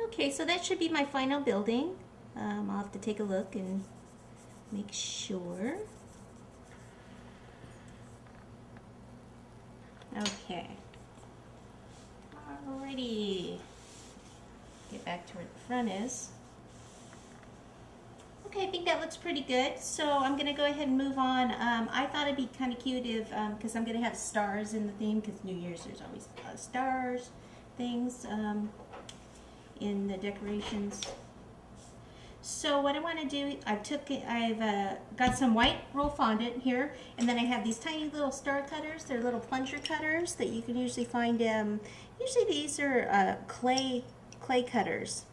Okay, so that should be my final building. I'll have to take a look and make sure. Okay. Alrighty. Get back to where the front is. Okay, I think that looks pretty good. So I'm going to go ahead and move on. I thought it'd be kind of cute if, because I'm going to have stars in the theme, because New Year's there's always stars, things in the decorations. So what I want to do, I've got some white roll fondant here, and then I have these tiny little star cutters. They're little plunger cutters that you can usually find. Usually these are clay cutters.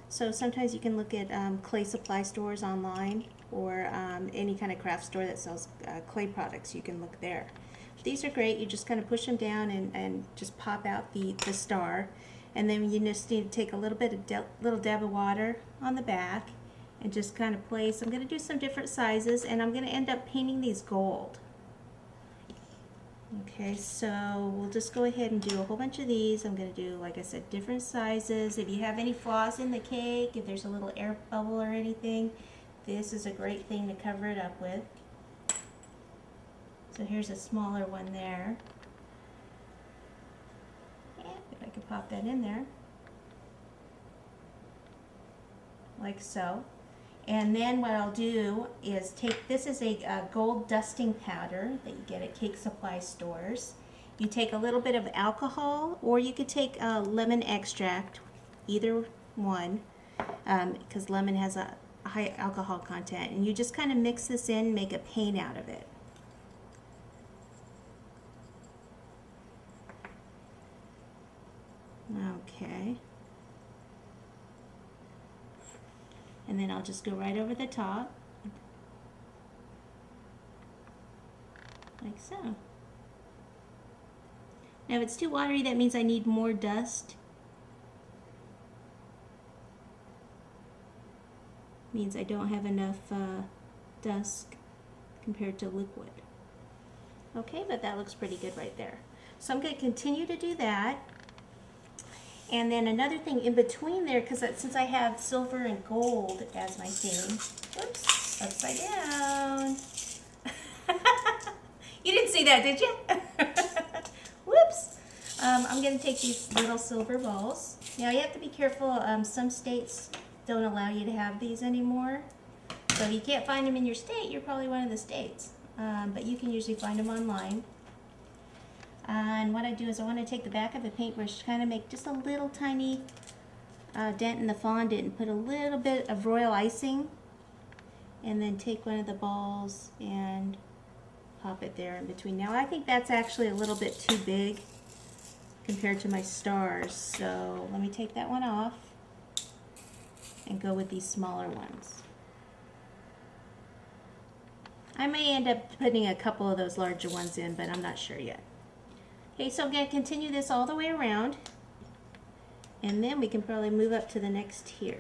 So sometimes you can look at clay supply stores online, or any kind of craft store that sells clay products. You can look there. These are great. You just kind of push them down and just pop out the star, and then you just need to take a little bit of little dab of water on the back and just kind of place. I'm going to do some different sizes, and I'm going to end up painting these gold. Okay, so we'll just go ahead and do a whole bunch of these. I'm going to do, like I said, different sizes. If you have any flaws in the cake, if there's a little air bubble or anything, this is a great thing to cover it up with. So here's a smaller one there. Yeah, if I could pop that in there. Like so. And then what I'll do is take, this is a gold dusting powder that you get at cake supply stores. You take a little bit of alcohol, or you could take lemon extract, either one, because lemon has a high alcohol content. And you just kind of mix this in, make a paint out of it. Okay. And then I'll just go right over the top, like so. Now if it's too watery, that means I need more dust. Means I don't have enough dust compared to liquid. Okay, but that looks pretty good right there. So I'm going to continue to do that. And then another thing in between there, because since I have silver and gold as my theme, whoops, upside down. You didn't see that, did you? Whoops. I'm going to take these little silver balls. Now you have to be careful. Some states don't allow you to have these anymore. So if you can't find them in your state, you're probably one of the states. But you can usually find them online. And what I do is I want to take the back of the paintbrush to kind of make just a little tiny dent in the fondant and put a little bit of royal icing, and then take one of the balls and pop it there in between. Now I think that's actually a little bit too big compared to my stars, so let me take that one off and go with these smaller ones. I may end up putting a couple of those larger ones in, but I'm not sure yet. Okay, so I'm going to continue this all the way around, and then we can probably move up to the next tier.